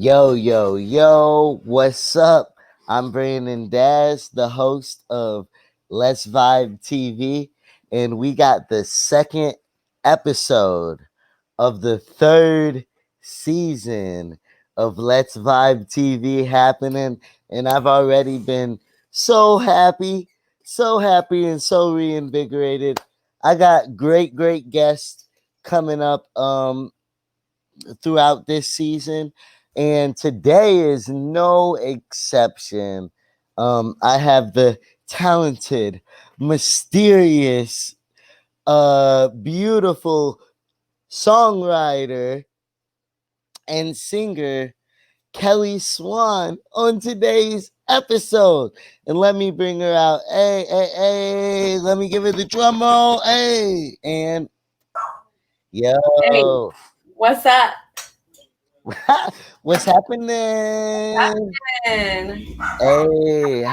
Yo, yo, yo, what's up? I'm Brandon Daz, the host of Let's Vibe TV, and we got the second episode of the third season of Let's Vibe TV happening, and I've already been so happy, and so reinvigorated. I got great guests coming up. Throughout this season, and today is no exception. I have the talented, mysterious, beautiful songwriter and singer Kelli Swan on today's episode. And let me bring her out. Hey, let me give her the drum roll. Hey, and yo. Hey, what's up? What's happening? And Hey,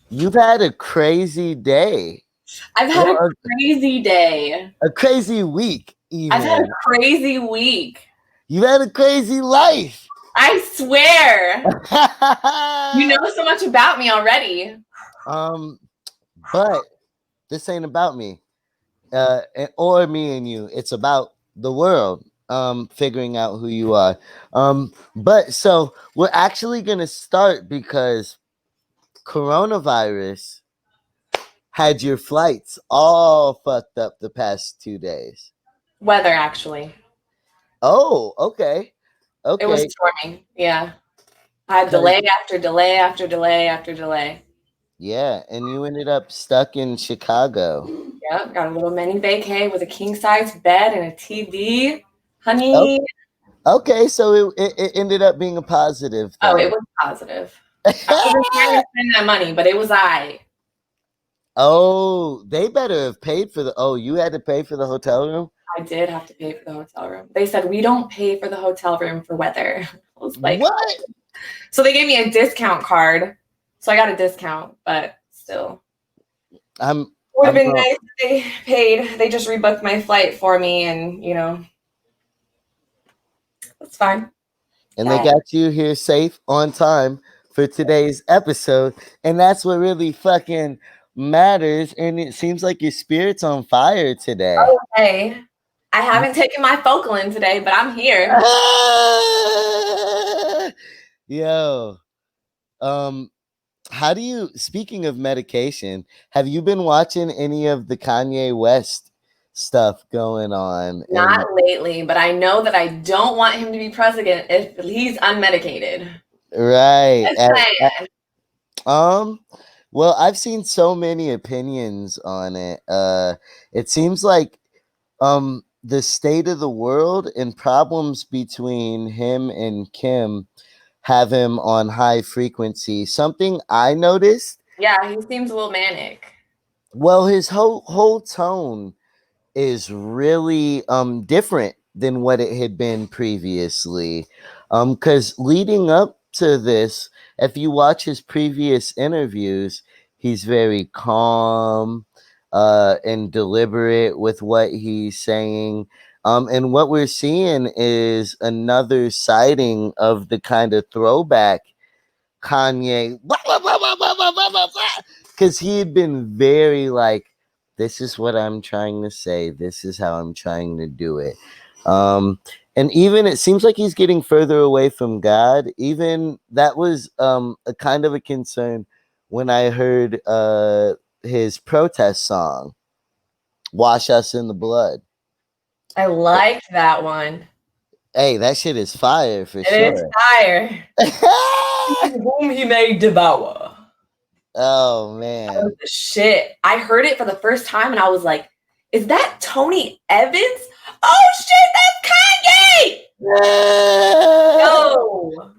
you've had a crazy day. I've had a crazy day. A crazy week, even. I've had a crazy week. You've had a crazy life. I swear. You know so much about me already. But this ain't about me, or me and you. It's about the world. Figuring out who you are. But so we're actually gonna start because coronavirus had your flights all fucked up the past 2 days. Weather, actually. Oh, okay. It was storming. Yeah. I had delay after delay after delay after delay. Yeah, and you ended up stuck in Chicago. Yep, got a little mini vacay with a king-size bed and a TV. Honey. Okay, so it ended up being a positive thing. Oh, it was positive. I wasn't trying to spend that money, but it was Oh, they better have paid for you had to pay for the hotel room? I did have to pay for the hotel room. They said, we don't pay for the hotel room for weather. I was like, what? So they gave me a discount card. So I got a discount, but still. Would have been nice if they paid. They just rebooked my flight for me, and, that's fine. And they got you here safe on time for today's episode. And that's what really fucking matters. And it seems like your spirit's on fire today. Okay. I haven't taken my Focalin today, but I'm here. Yo. How do you, speaking of medication, have you been watching any of the Kanye West stuff going on? Not lately, but I know that I don't want him to be president if he's unmedicated. Right. Well, I've seen so many opinions on it. It seems like the state of the world and problems between him and Kim have him on high frequency. Something I noticed. Yeah, he seems a little manic. Well, his whole tone is really different than what it had been previously. Because leading up to this, if you watch his previous interviews, he's very calm and deliberate with what he's saying. And what we're seeing is another sighting of the kind of throwback Kanye, because he had been very like, this is what I'm trying to say. This is how I'm trying to do it. And even it seems like he's getting further away from God. Even that was a kind of a concern when I heard his protest song, Wash Us in the Blood. I liked that one. Hey, that shit is fire for sure. It is fire. Whom he may devour. Oh, man. That was the shit. I heard it for the first time and I was like, is that Tony Evans? Oh, shit, that's Kanye! No.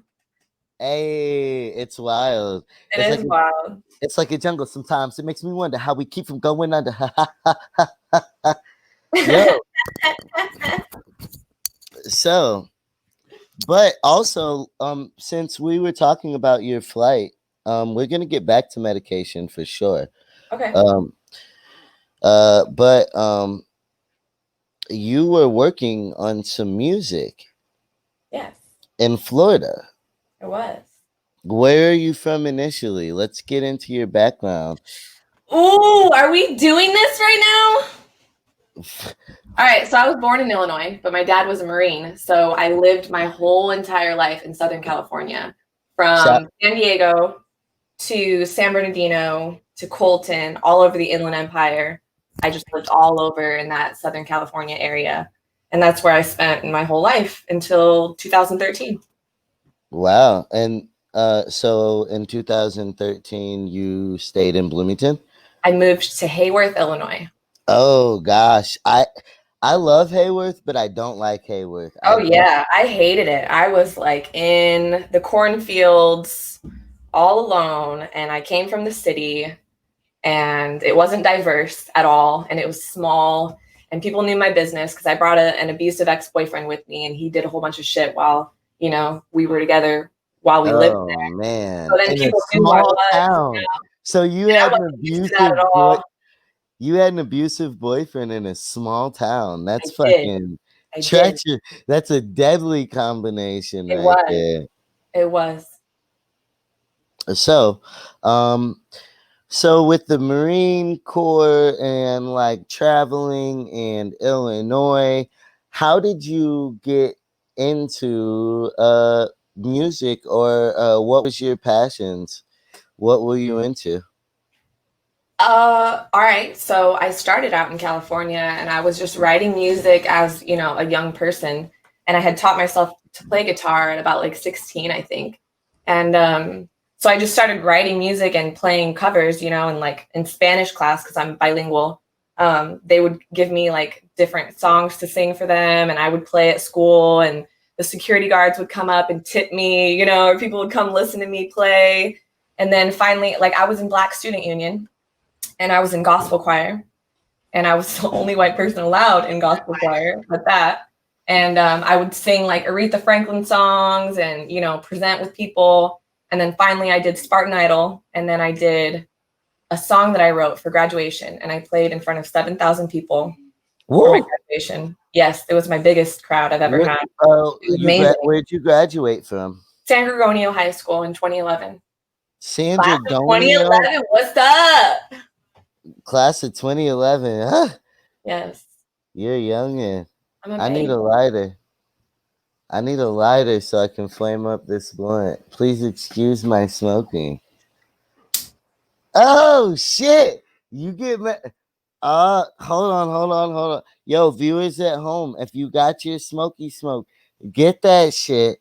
Hey, it's wild. It is wild. It's like a jungle sometimes. It makes me wonder how we keep from going under. Yo. So, but also, since we were talking about your flight, we're gonna get back to medication for sure. Okay. But you were working on some music. Yes. In Florida. It was. Where are you from initially? Let's get into your background. Ooh, are we doing this right now? All right, so I was born in Illinois, but my dad was a Marine. So I lived my whole entire life in Southern California, from San Diego to San Bernardino to Colton, all over the Inland Empire. I just lived all over in that Southern California area. And that's where I spent my whole life until 2013. Wow. And so in 2013, you stayed in Bloomington? I moved to Hayworth, Illinois. Oh gosh. I love Hayworth, but I don't like Hayworth. Yeah, I hated it. I was like in the cornfields all alone, and I came from the city, and it wasn't diverse at all, and it was small, and people knew my business because I brought an abusive ex-boyfriend with me, and he did a whole bunch of shit while, we were together while we lived there. Oh man. So then In a people knew who I small was. town. So you And I had an wasn't used to that abusive at all. You had an abusive boyfriend in a small town. That's fucking I did. treacherous. That's a deadly combination right there. It was. So, so with the Marine Corps and like traveling in Illinois, how did you get into music, or what was your passions? What were you into? All right. So I started out in California, and I was just writing music as, a young person. And I had taught myself to play guitar at about like 16, I think. And so I just started writing music and playing covers, and like in Spanish class, because I'm bilingual. They would give me like different songs to sing for them, and I would play at school, and the security guards would come up and tip me, or people would come listen to me play. And then finally, like, I was in Black Student Union, and I was in gospel choir, and I was the only white person allowed in gospel choir at that. And I would sing like Aretha Franklin songs and, present with people. And then finally I did Spartan Idol. And then I did a song that I wrote for graduation, and I played in front of 7,000 people for my graduation. Yes, it was my biggest crowd I've ever had. Where'd you graduate from? San Gorgonio High School in 2011. San Gorgonio? 2011, what's up? Class of 2011. Huh? Yes. You're young. I need a lighter. I need a lighter so I can flame up this blunt. Please excuse my smoking. Oh, shit. You get me. Hold on. Yo, viewers at home, if you got your smoky smoke, get that shit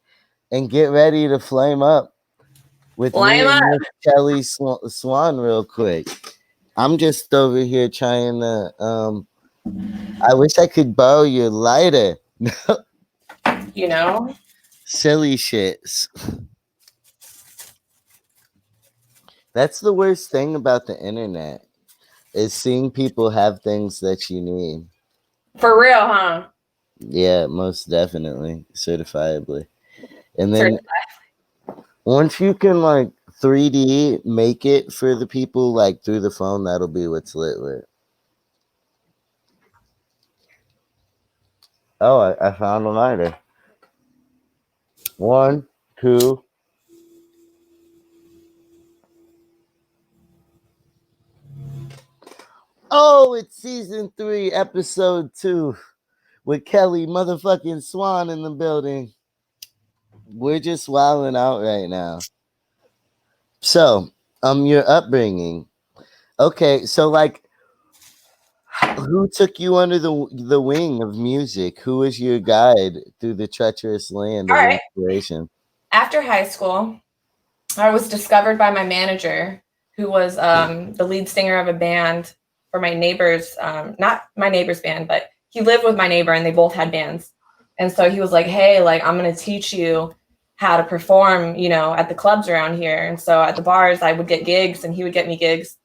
and get ready to flame up with me and Miss Kelli Swan real quick. I'm just over here trying to, I wish I could borrow your lighter. Silly shits. That's the worst thing about the internet, is seeing people have things that you need. For real, huh? Yeah, most definitely. Certifiably. And then once you can like 3D make it for the people like through the phone, that'll be what's lit with. Oh, I found a lighter. 1, 2. Oh, it's season 3, episode 2 with Kelli motherfucking Swan in the building. We're just wilding out right now. So, your upbringing. Okay, so like, who took you under the wing of music? Who was your guide through the treacherous land of inspiration? After high school, I was discovered by my manager, who was the lead singer of a band for my neighbor's, not my neighbor's band, but he lived with my neighbor and they both had bands. And so he was like, hey, like, I'm going to teach you how to perform, at the clubs around here. And so at the bars, I would get gigs and he would get me gigs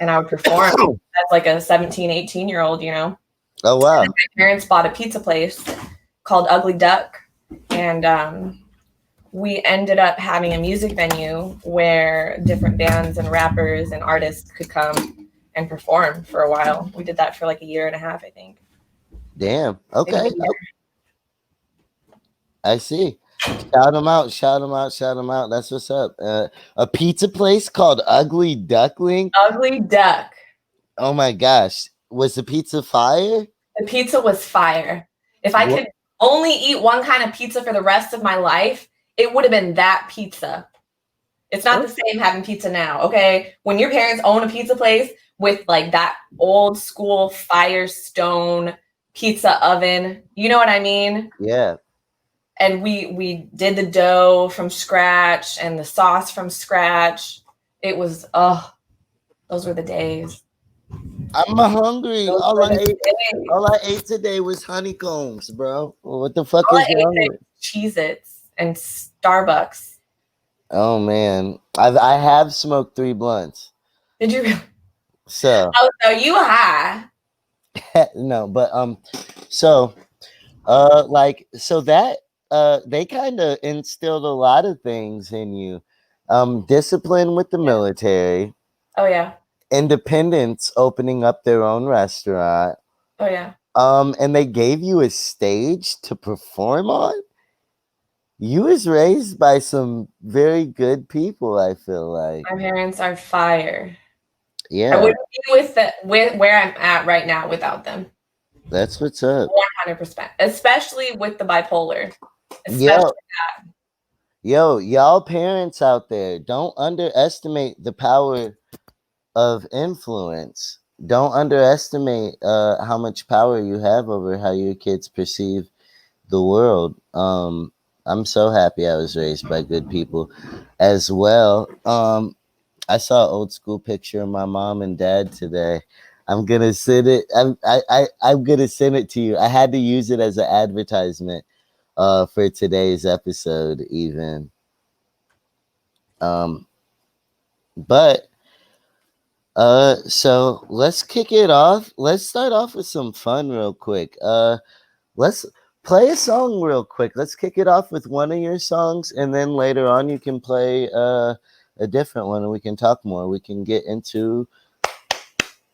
and I would perform as like a 17, 18-year-old, Oh, wow. And my parents bought a pizza place called Ugly Duck. And we ended up having a music venue where different bands and rappers and artists could come and perform for a while. We did that for like a year and a half, I think. Damn. Okay. I see. Shout them out, shout them out, shout them out. That's what's up. A pizza place called Ugly Duckling. Ugly Duck. Oh my gosh. Was the pizza fire? The pizza was fire. If I What? could only eat one kind of pizza for the rest of my life, it would have been that pizza. It's not the same having pizza now, okay? When your parents own a pizza place with like that old school Firestone pizza oven, you know what I mean? Yeah. And we did the dough from scratch and the sauce from scratch. It was those were the days. I'm hungry. Those All were I the ate, days. all I ate today was honeycombs, bro. What the fuck All is I ate wrong today with? was Cheez-Its and Starbucks. Oh man, I have smoked 3 blunts. Did you really? So Oh, so you high. no, but so like so that they kind of instilled a lot of things in you. Discipline with the military, Oh yeah. independence opening up their own restaurant. Oh yeah. And they gave you a stage to perform on. You was raised by some very good people, I feel like. My parents are fire. I Yeah, wouldn't be with where I'm at right now without them. that's what's up. 100%. Especially with the bipolar. Yo, Especially y'all parents out there, don't underestimate the power of influence. Don't underestimate how much power you have over how your kids perceive the world. I'm so happy I was raised by good people as well. I saw an old school picture of my mom and dad today. I'm gonna send it. I'm gonna send it to you. I had to use it as an advertisement for today's episode, even. Um, but so let's kick it off. Let's start off with some fun real quick. Let's play a song real quick. Let's kick it off with one of your songs, and then later on you can play a different one, and we can talk more. We can get into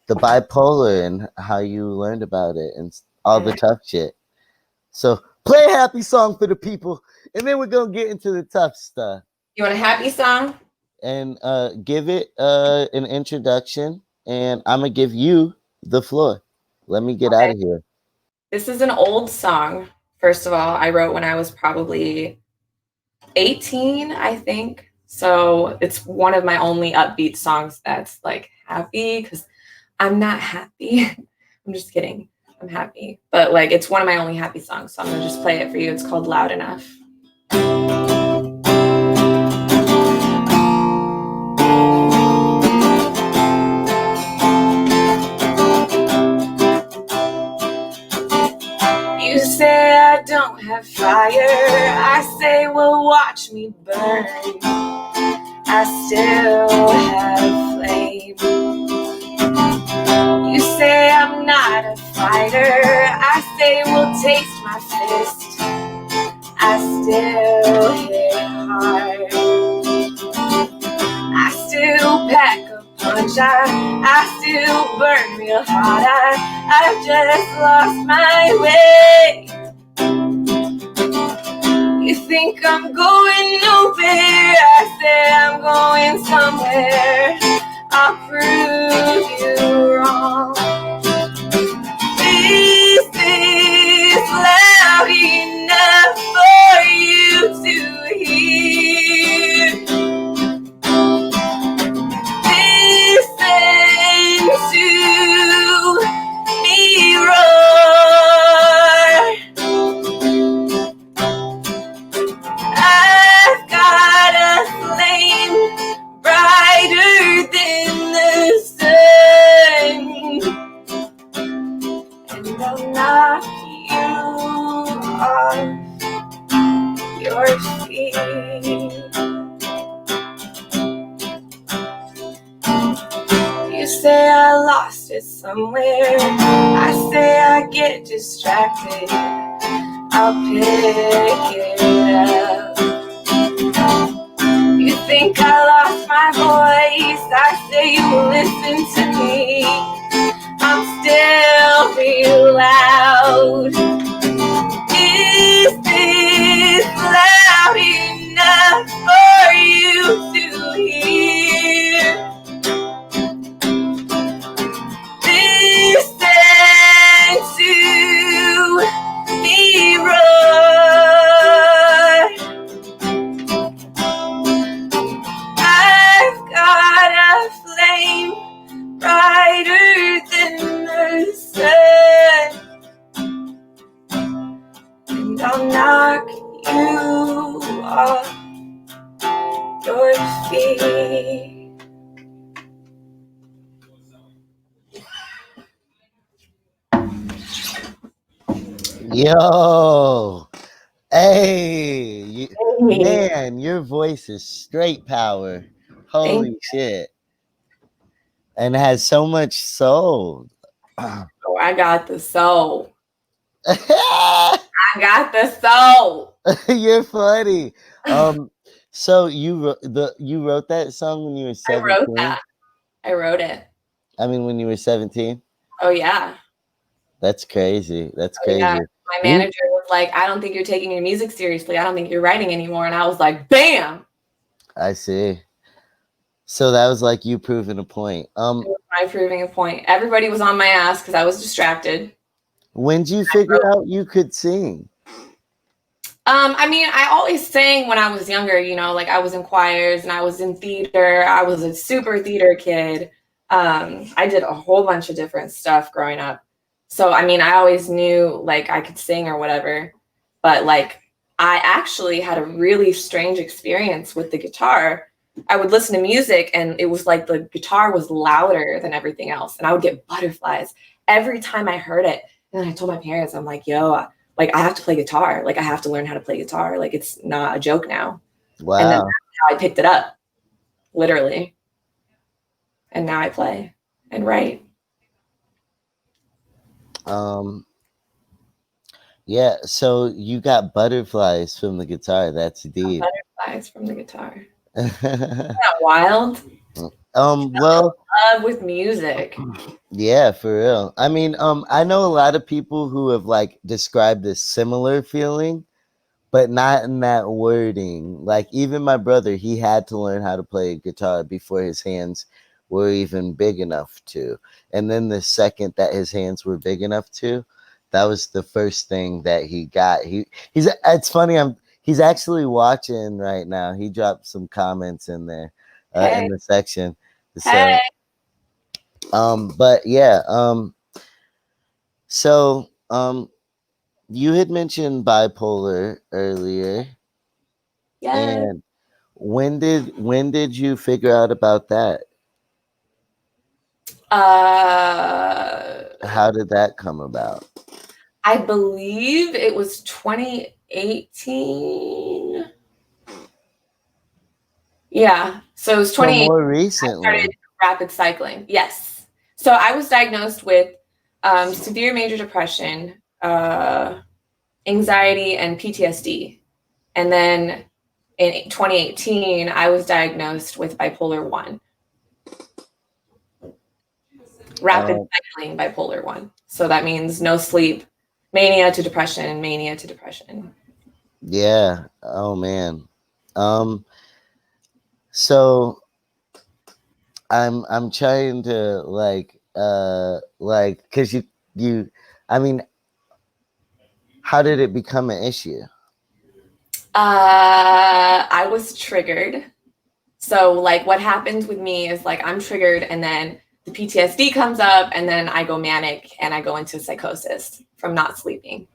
the bipolar and how you learned about it and all the tough shit. So play a happy song for the people, and then we're gonna get into the tough stuff. You want a happy song? And give it an introduction, and I'm gonna give you the floor. Let me get out of here. This is an old song. First of all, I wrote when I was probably 18, I think. So it's one of my only upbeat songs that's like happy because I'm not happy. I'm just kidding. I'm happy. But like it's one of my only happy songs. So I'm going to just play it for you. It's called Loud Enough. You say I don't have fire. I say, well, watch me burn. I still have flame. You say I'm not a fighter. I say, well, taste my fist. I still hit hard. I still pack a punch. I still burn real hard. I've just lost my way. You think I'm going nowhere. I say I'm going somewhere. I'll prove you wrong. This is loud enough for you to hear. Listen to me roar. I've got a flame brighter than the sun, and I'll knock you off your feet. You say I lost it somewhere. I say I get distracted. I'll pick it up. You think I lost my voice. I say you listen to me. I'm still real loud. Is this loud I'll knock you off your feet. Yo, hey, man, your voice is straight power. Holy shit. And has so much soul. Oh, I got the soul. I got the soul. You're funny. So you wrote that song when you were 17? I wrote that. I wrote it. I mean, when you were 17? Oh yeah. That's crazy. That's Oh, crazy. yeah. My manager was like, I don't think you're taking your music seriously. I don't think you're writing anymore. And I was like, bam. I see. So that was like you proving a point. It was my proving a point. Everybody was on my ass because I was distracted. When did you figure out you could sing? I mean, I always sang when I was younger, you know, like I was in choirs and I was in theater. I was a super theater kid. I did a whole bunch of different stuff growing up. So, I mean, I always knew like I could sing or whatever. But like, I actually had a really strange experience with the guitar. I would listen to music and it was like the guitar was louder than everything else. And I would get butterflies every time I heard it. And I told my parents, I'm like, yo, like I have to play guitar. Like I have to learn how to play guitar. Like it's not a joke now. Wow. And then that's how I picked it up, literally. And now I play and write. Yeah, so you got butterflies from the guitar. That's deep. Butterflies from the guitar. Isn't that wild? Well, Love with music. yeah, for real. I mean, I know a lot of people who have like described a similar feeling, but not in that wording. Like even my brother, he had to learn how to play guitar before his hands were even big enough to. And then the second that his hands were big enough to, that was the first thing that he got. He's it's funny, he's actually watching right now. He dropped some comments in there in the section. So but yeah, so you had mentioned bipolar earlier. Yeah. And when did you figure out about that? How did that come about? I believe it was 2018. Yeah. So it was So 2018. more I recently. started rapid cycling. Yes. So I was diagnosed with severe major depression, anxiety, and PTSD. And then in 2018, I was diagnosed with bipolar 1. Rapid cycling bipolar 1. So that means no sleep, mania to depression, mania to depression. Yeah. Oh man. So I'm trying to like because you I mean, how did it become an issue? I was triggered. So like what happens with me is like I'm triggered and then the PTSD comes up and then I go manic and I go into psychosis from not sleeping.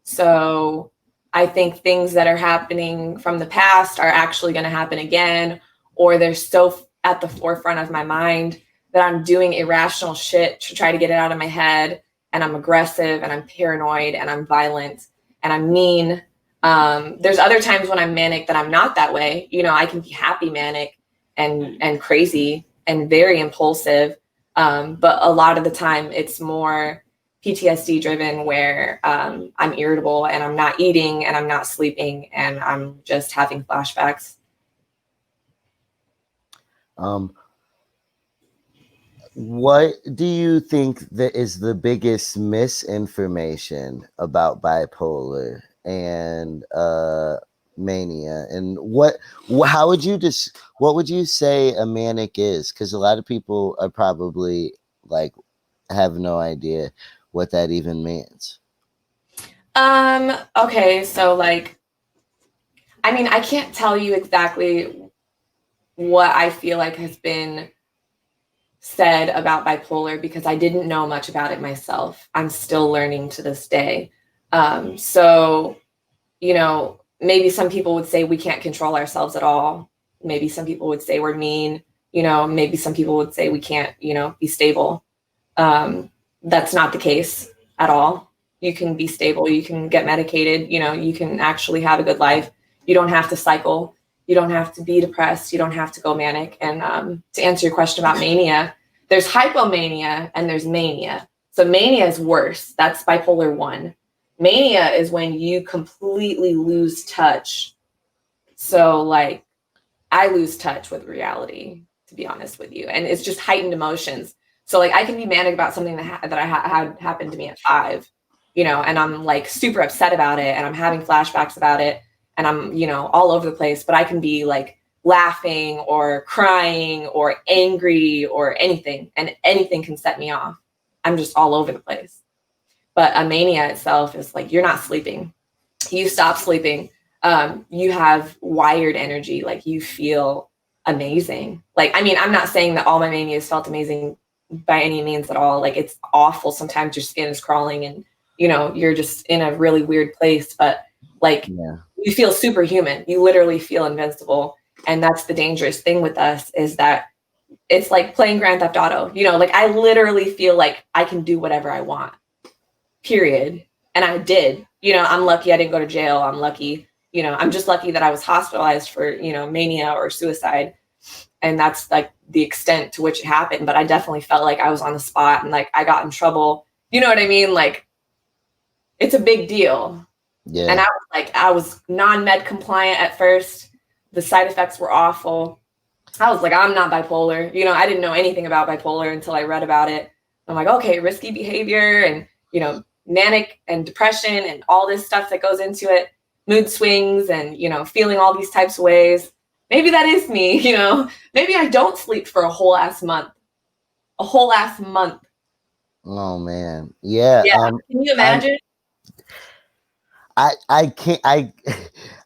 So I think things that are happening from the past are actually going to happen again, or they're so at the forefront of my mind that I'm doing irrational shit to try to get it out of my head. And I'm aggressive and I'm paranoid and I'm violent and I'm mean. There's other times when I'm manic that I'm not that way. You know, I can be happy manic and crazy and very impulsive. But a lot of the time it's more PTSD driven where I'm irritable and I'm not eating and I'm not sleeping and I'm just having flashbacks. What do you think that is the biggest misinformation about bipolar and mania? And how would you what would you say a manic is? Because a lot of people are probably like have no idea what that even means. Okay, so like, I mean, I can't tell you exactly what I feel like has been said about bipolar because I didn't know much about it myself. I'm still learning to this day. So maybe some people would say we can't control ourselves at all. Maybe some people would say we're mean. Maybe some people would say we can't, be stable. That's not the case at all. You can be stable. You can get medicated. You can actually have a good life. You don't have to cycle. You don't have to be depressed. You don't have to go manic. And to answer your question about mania, there's hypomania and there's mania. So mania is worse. That's bipolar 1. Mania is when you completely lose touch. So like I lose touch with reality, to be honest with you. And it's just heightened emotions. So like I can be manic about something that I had happened to me at 5, and I'm like super upset about it and I'm having flashbacks about it and I'm, all over the place, but I can be like laughing or crying or angry or anything, and anything can set me off. I'm just all over the place. But a mania itself is like you're not sleeping. You stop sleeping. You have wired energy. Like you feel amazing. Like, I mean, I'm not saying that all my manias felt amazing by any means at all. Like it's awful. Sometimes your skin is crawling and, you're just in a really weird place, but like you feel superhuman. You literally feel invincible. And that's the dangerous thing with us is that it's like playing Grand Theft Auto, like I literally feel like I can do whatever I want, period. And I did, I'm lucky I didn't go to jail. I'm lucky, I'm just lucky that I was hospitalized for, mania or suicide. And that's like the extent to which it happened. But I definitely felt like I was on the spot and like I got in trouble. You know what I mean? Like it's a big deal. Yeah. And I was non-med compliant at first. The side effects were awful. I was like, I'm not bipolar. I didn't know anything about bipolar until I read about it. I'm like, okay, risky behavior and, manic and depression and all this stuff that goes into it, mood swings and, feeling all these types of ways. Maybe that is me, maybe I don't sleep for a whole ass month. Oh man. Yeah. Can you imagine? I can't,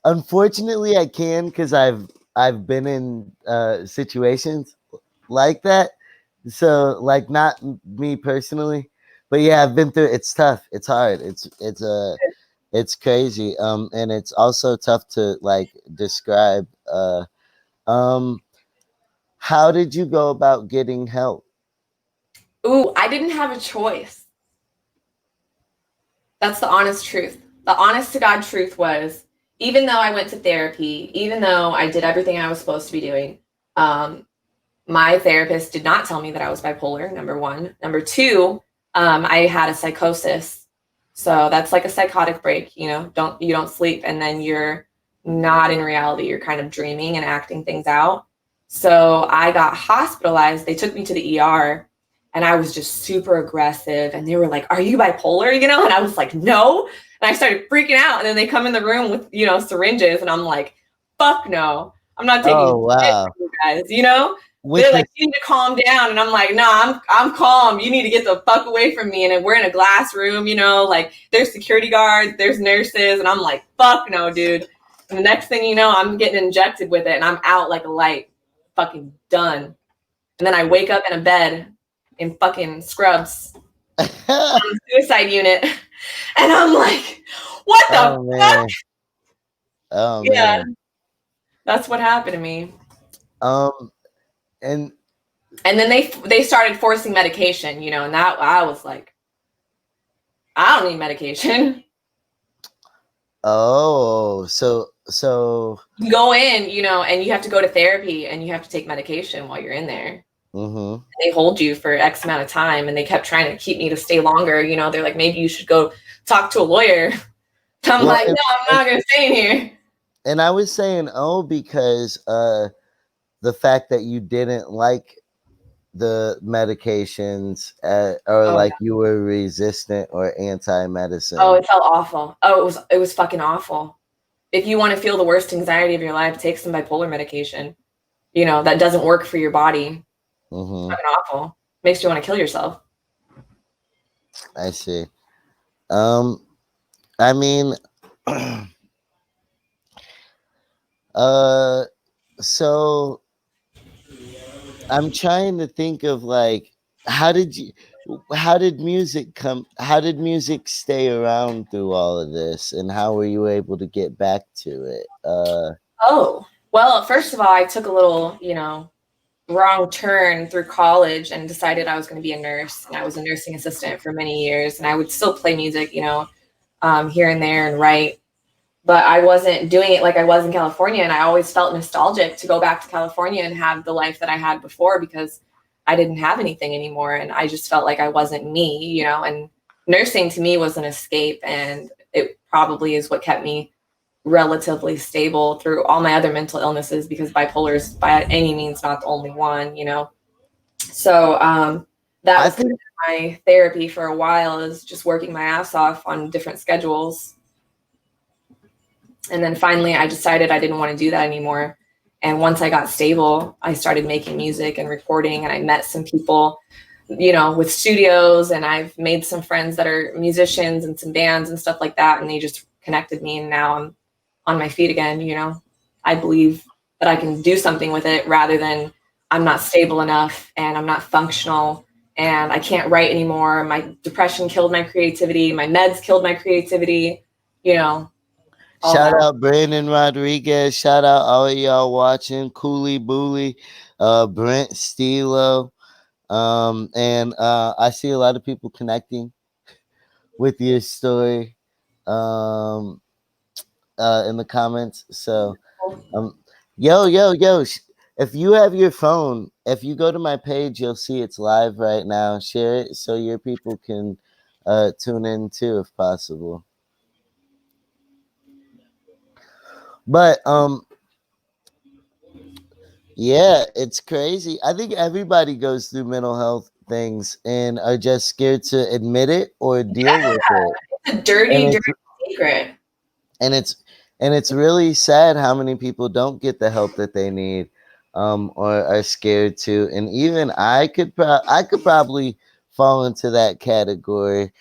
unfortunately I can, because I've been in situations like that. So like not me personally, but yeah, I've been through it. It's tough. It's hard. It's crazy. And it's also tough to like describe. How did you go about getting help? Ooh, I didn't have a choice. That's the honest truth. The honest to God truth was, even though I went to therapy, even though I did everything I was supposed to be doing, my therapist did not tell me that I was bipolar, number 1. Number 2, I had a psychosis. So that's like a psychotic break, you don't sleep and then you're not in reality. You're kind of dreaming and acting things out. So I got hospitalized. They took me to the ER and I was just super aggressive. And they were like, are you bipolar? And I was like, no. And I started freaking out. And then they come in the room with, syringes. And I'm like, fuck no. I'm not taking shit from you guys, They're like, you need to calm down. And I'm like, no, I'm calm. You need to get the fuck away from me. And then we're in a glass room, like there's security guards, there's nurses. And I'm like, fuck no, dude. And the next thing you know, I'm getting injected with it and I'm out like a light, fucking done. And then I wake up in a bed in fucking scrubs on the suicide unit. And I'm like, what the fuck? Oh, yeah. man. That's what happened to me. And then they started forcing medication, and that I was like, I don't need medication. Oh, so you go in, and you have to go to therapy and you have to take medication while you're in there. Mm-hmm. They hold you for X amount of time and they kept trying to keep me to stay longer. They're like, maybe you should go talk to a lawyer. I'm like, no, I'm not going to stay in here. And I was saying, because the fact that you didn't like the medications like you were resistant or anti-medicine. Oh, it felt awful. Oh, it was fucking awful. If you want to feel the worst anxiety of your life, take some bipolar medication. That doesn't work for your body. Mm-hmm. Fucking awful. Makes you want to kill yourself. I see. I mean, so I'm trying to think of like, how did you, how did music come? How did music stay around through all of this, and how were you able to get back to it? Oh, well, first of all, I took a little, wrong turn through college and decided I was going to be a nurse. And I was a nursing assistant for many years, and I would still play music, here and there and write. But I wasn't doing it like I was in California. And I always felt nostalgic to go back to California and have the life that I had before because I didn't have anything anymore. And I just felt like I wasn't me, and nursing to me was an escape. And it probably is what kept me relatively stable through all my other mental illnesses because bipolar is by any means not the only one. So that I was kind think of my therapy for a while, is just working my ass off on different schedules. And then finally, I decided I didn't want to do that anymore. And once I got stable, I started making music and recording, and I met some people, with studios, and I've made some friends that are musicians and some bands and stuff like that. And they just connected me, and now I'm on my feet again. I believe that I can do something with it rather than I'm not stable enough and I'm not functional and I can't write anymore. My depression killed my creativity. My meds killed my creativity, you know, all shout that. out Brandon Rodriguez. Shout out all of y'all watching. Cooley Booley, Brent Stilo. And I see a lot of people connecting with your story um, in the comments. So, um, yo. If you have your phone, if you go to my page, you'll see it's live right now. Share it so your people can tune in too, if possible. But yeah, it's crazy. I think everybody goes through mental health things and are just scared to admit it or deal with it. It's a dirty, And dirty it's secret. and it's and it's really sad how many people don't get the help that they need, or are scared to. And even I could probably fall into that category.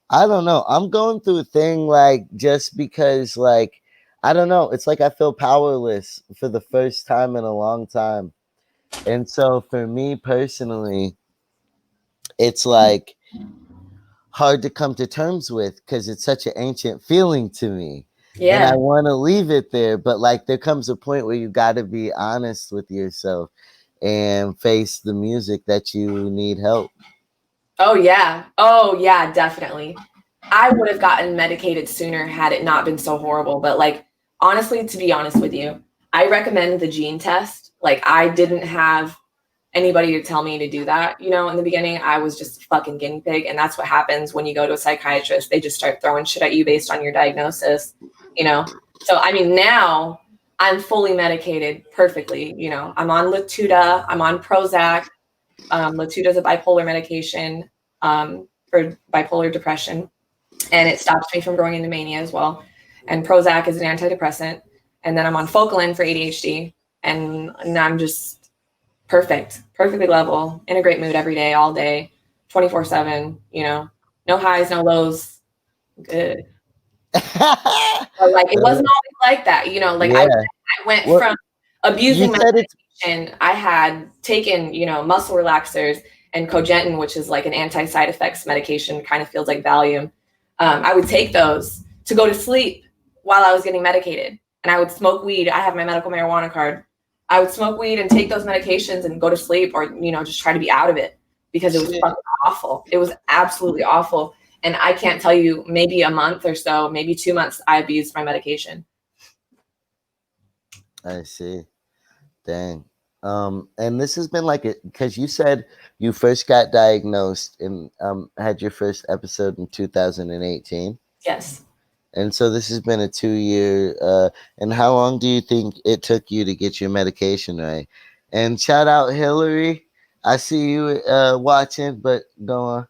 I don't know. I'm going through a thing like just because like I don't know. It's like I feel powerless for the first time in a long time. And so for me personally, it's like hard to come to terms with because it's such an ancient feeling to me. And I Yeah. want to leave it there, but like there comes a point where you got to be honest with yourself and face the music that you need help. Oh, yeah. Oh, yeah, definitely. I would have gotten medicated sooner had it not been so horrible. But, like, honestly, to be honest with you, I recommend the gene test. Like, I didn't have anybody to tell me to do that. In the beginning, I was just a fucking guinea pig. And that's what happens when you go to a psychiatrist. They just start throwing shit at you based on your diagnosis, you know? So, I mean, now I'm fully medicated perfectly. I'm on Latuda, I'm on Prozac. Latuda is a bipolar medication for bipolar depression, and it stops me from growing into mania as well. And Prozac is an antidepressant. And then I'm on Focalin for ADHD, and I'm just perfectly level, in a great mood every day, all day, 24/7. No highs, no lows, good. But like it wasn't always like that. Like I Yeah. went What from you abusing my said it's medication. I had taken, muscle relaxers and cogentin, which is like an anti-side effects medication, kind of feels like Valium. I would take those to go to sleep while I was getting medicated. And I would smoke weed. I have my medical marijuana card. I would smoke weed and take those medications and go to sleep, or, just try to be out of it because it was shit. fucking awful. It was absolutely awful. And I can't tell you, maybe a month or so, maybe 2 months, I abused my medication. I see. Dang. And this has been like it because you said you first got diagnosed and had your first episode in 2018. Yes. And so this has been a 2 year. And how long do you think it took you to get your medication right? And shout out Hillary. I see you watching, but go on.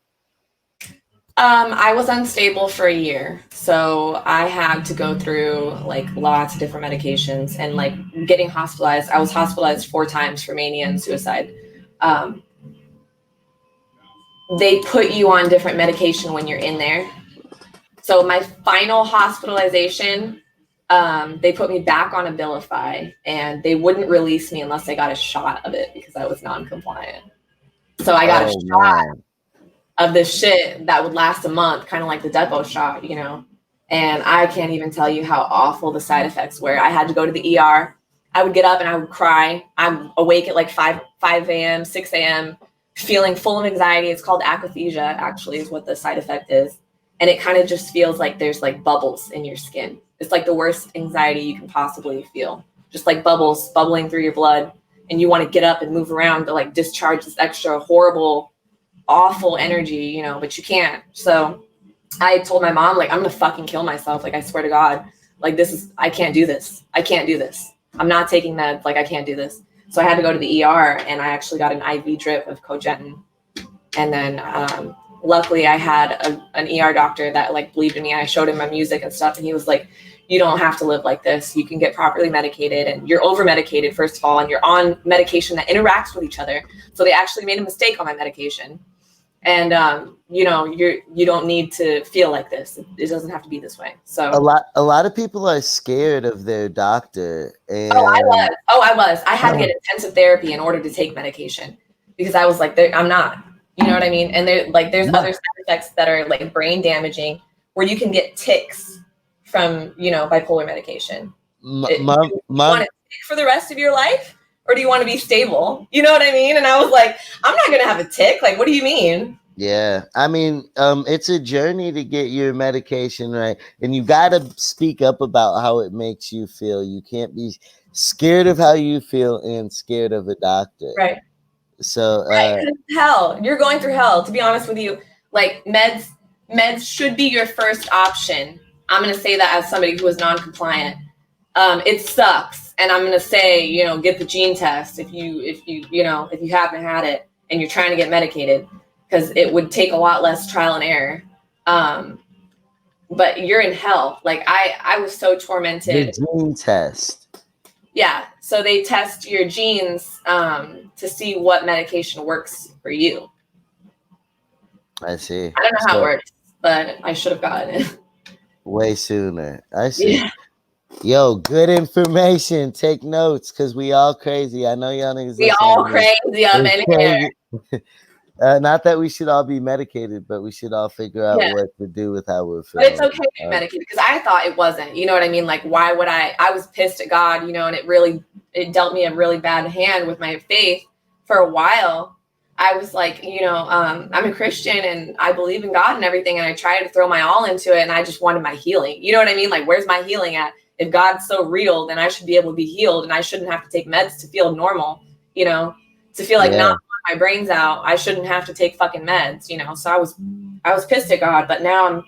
I was unstable for a year, so I had to go through like lots of different medications and like getting hospitalized. I was hospitalized 4 times for mania and suicide. Um, they put you on different medication when you're in there. So my final hospitalization, they put me back on Abilify, and they wouldn't release me unless I got a shot of it because I was non-compliant. So I got a Oh shot, man. of this shit that would last a month, kind of like the Depo shot, you know. And I can't even tell you how awful the side effects were. I had to go to the ER. I would get up and I would cry. I'm awake at like 5 a.m., 6 a.m., feeling full of anxiety. It's called akathisia, actually, is what the side effect is. And it kind of just feels like there's like bubbles in your skin. It's like the worst anxiety you can possibly feel. Just like bubbles bubbling through your blood. And you want to get up and move around to like discharge this extra horrible, awful energy, you know, but you can't. So I told my mom, like, I'm gonna fucking kill myself. Like, I swear to God, like, I can't do this. I can't do this. I'm not taking meds. Like, I can't do this. So I had to go to the ER, and I actually got an IV drip of cogentin. And then luckily I had an ER doctor that like believed in me. I showed him my music and stuff, and he was like, you don't have to live like this. You can get properly medicated, and you're over medicated, first of all, and you're on medication that interacts with each other. So they actually made a mistake on my medication. And you know, you don't need to feel like this. It doesn't have to be this way. So A lot of people are scared of their doctor, and I was. I had to get intensive therapy in order to take medication because I was like, I'm not. You know what I mean? And there's other side effects that are like brain damaging, where you can get tics from, you know, bipolar medication. Do you want to tick for the rest of your life, or do you want to be stable? You know what I mean? And I was like, I'm not gonna have a tick. Like, what do you mean? Yeah, I mean, it's a journey to get your medication right, and you got to speak up about how it makes you feel. You can't be scared of how you feel and scared of a doctor. Right. So, right, hell, you're going through hell. To be honest with you, like meds should be your first option. I'm gonna say that as somebody who is non-compliant. It sucks, and I'm gonna say, you know, get the gene test if you haven't had it and you're trying to get medicated, because it would take a lot less trial and error. But you're in hell. Like I was so tormented. The gene test. Yeah, so they test your genes to see what medication works for you. I see. I don't know how it works, but I should have gotten it way sooner. I see. Yeah. Yo, good information. Take notes, because we all crazy. I know y'all niggas. We all crazy up in here. Not that we should all be medicated, but we should all figure out what to do with how we're feeling. But it's okay to be medicated, because I thought it wasn't. You know what I mean? Like, why would I was pissed at God, you know, and it dealt me a really bad hand with my faith for a while. I was like, you know, I'm a Christian and I believe in God and everything, and I tried to throw my all into it, and I just wanted my healing. You know what I mean? Like, where's my healing at? If God's so real, then I should be able to be healed, and I shouldn't have to take meds to feel normal, you know, to feel like not my brain's out. I shouldn't have to take fucking meds, you know. So I was pissed at God, but now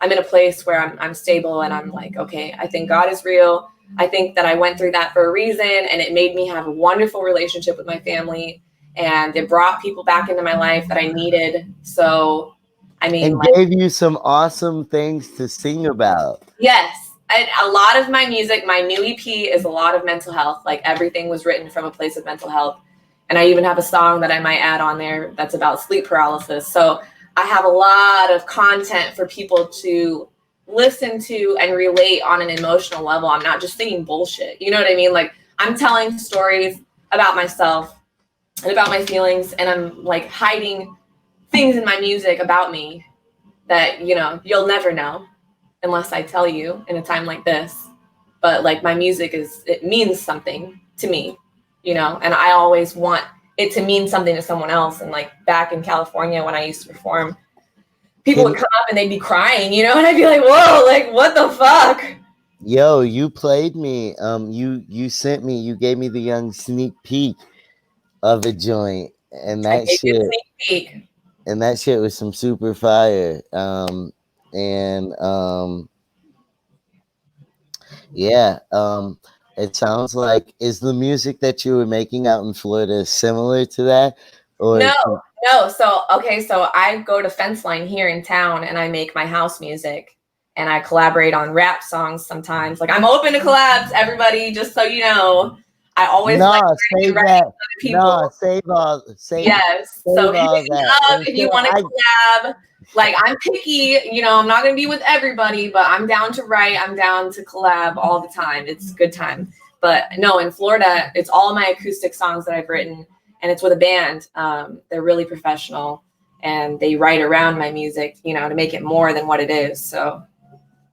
I'm in a place where I'm stable, and I'm like, okay, I think God is real. I think that I went through that for a reason, and it made me have a wonderful relationship with my family, and it brought people back into my life that I needed. So, I mean, and gave you some awesome things to sing about. Yes. A lot of my music, my new EP is a lot of mental health. Like, everything was written from a place of mental health. And I even have a song that I might add on there that's about sleep paralysis. So I have a lot of content for people to listen to and relate on an emotional level. I'm not just singing bullshit. You know what I mean? Like, I'm telling stories about myself and about my feelings, and I'm like hiding things in my music about me that, you know, you'll never know unless I tell you in a time like this. But like, my music it means something to me, you know, and I always want it to mean something to someone else. And like, back in California when I used to perform, people would come up and they'd be crying, you know, and I'd be like, whoa, like, what the fuck? Yo, you played me. You sent me, you gave me the young sneak peek of a joint, and that shit was some super fire. It sounds like, is the music that you were making out in Florida similar to that? Or no. So I go to Fence Line here in town, and I make my house music, and I collaborate on rap songs sometimes. Like, I'm open to collabs, everybody, just so you know. I always save that. No, save all. Yes. So hit me up if you want to collab. Like, I'm picky, you know, I'm not going to be with everybody, but I'm down to write. I'm down to collab all the time. It's a good time. But no, in Florida, it's all my acoustic songs that I've written, and it's with a band. They're really professional, and they write around my music, you know, to make it more than what it is. So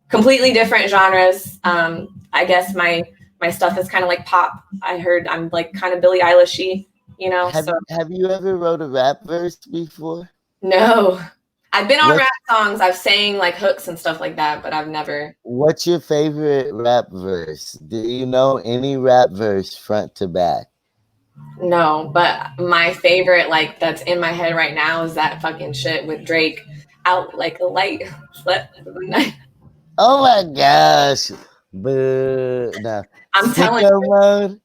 completely different genres. I guess my stuff is kind of like pop. I heard I'm like kind of Billie Eilish-y, you know. Have So Have you ever wrote a rap verse before? no, I've been on What's rap songs. I've sang like hooks and stuff like that, but I've never. What's your favorite rap verse? Do you know any rap verse front to back? No, but my favorite, like that's in my head right now, is that fucking shit with Drake, out like a light, slept through the night. Oh my gosh. Boo. No. I'm telling Sicko mode.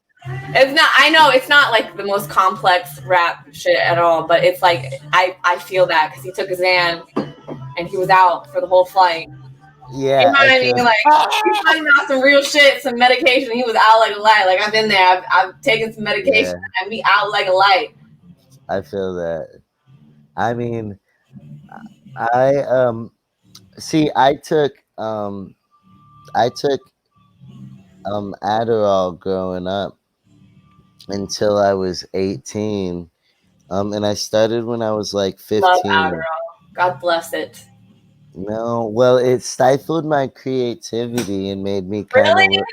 it's not. I know it's not like the most complex rap shit at all, but it's like I feel that because he took a Xan and he was out for the whole flight. You know Yeah, what I I mean? feel Like he's talking about some real shit, some medication. He was out like a light. Like I've been there. I've taken some medication yeah, and me out like a light. I feel that. I mean, I see I took Adderall growing up until I was 18. And I started when I was like Love 15. Adderall. God bless it. No, well, it stifled my creativity and made me kind Really? of,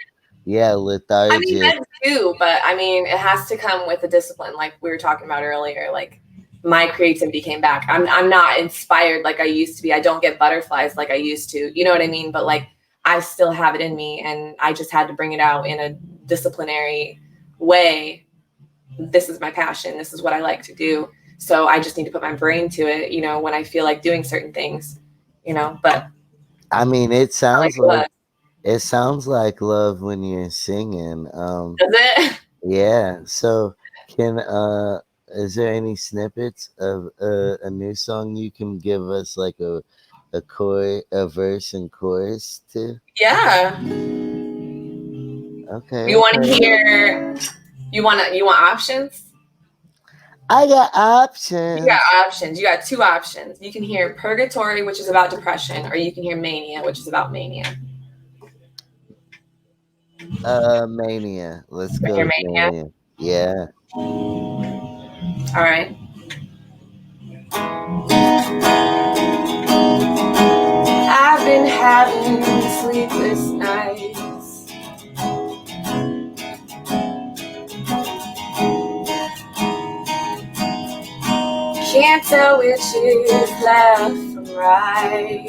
yeah, I mean, lethargic. meds too, but I mean, it has to come with a discipline, like we were talking about earlier. Like my creativity came back. I'm not inspired like I used to be. I don't get butterflies like I used to. You know what I mean? But like I still have it in me, and I just had to bring it out in a disciplinary way. This is my passion. This is what I like to do. So I just need to put my brain to it. You know, when I feel like doing certain things. You know, but I mean, not like it was. it sounds like love when you're singing. Does it? Yeah. So, can is there any snippets of a new song you can give us, like a verse and chorus to? Yeah. Okay, You want to okay. hear? You want options? I got You got options. options. You got two options. You can hear Purgatory, which is about depression, or you can hear Mania, which is about mania. Mania. Let's You go hear with Mania? Mania. Yeah. All right. I've been having sleepless nights. Can't tell which is left from right.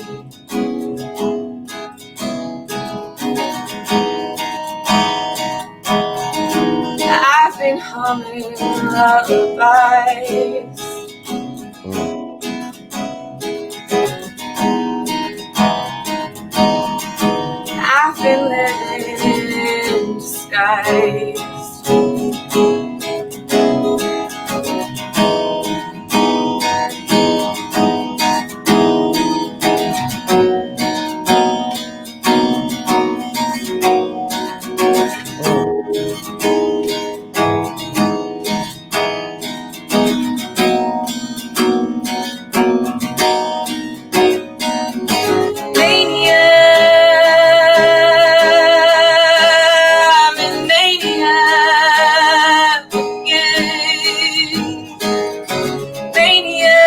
I've been humming lullabies. Mm. I've been living in disguise. Mm. Mania, I'm in mania again. Mania,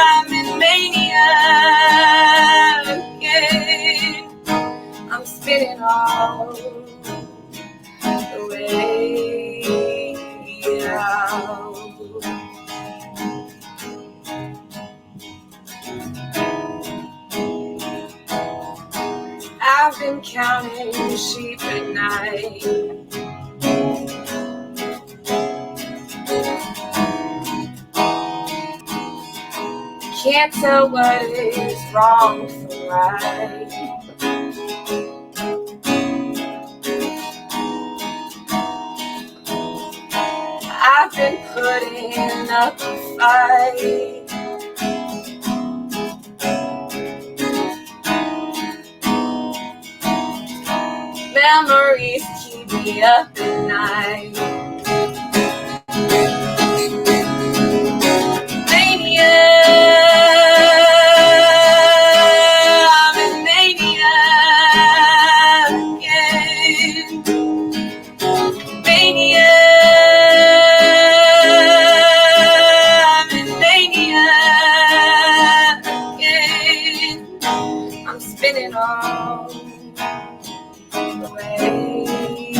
I'm in mania again. I'm spinning all the way out. I've been counting sheep at night. Can't tell what is wrong from right. I've been putting up a fight. Memories keep me up at night. Mania, I'm in mania again. Mania, down the way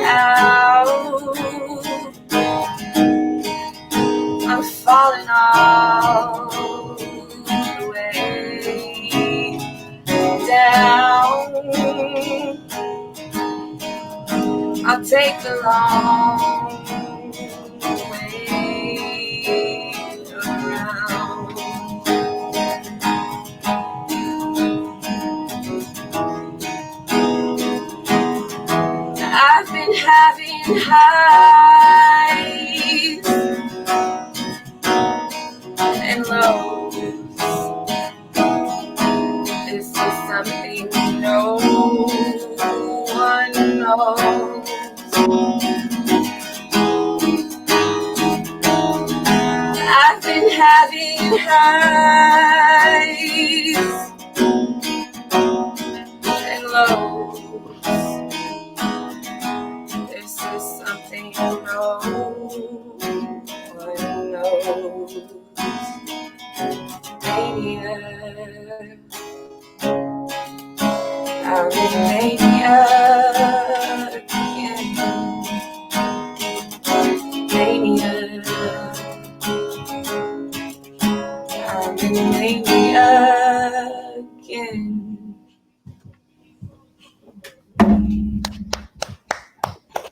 out. I'm falling all the way down. I'll take the long way around. I've been having highs and lows. This is something no one knows. I've been having highs and lows. This is something no one knows. Mania. I'm in mania again. Mania. I'm in mania again.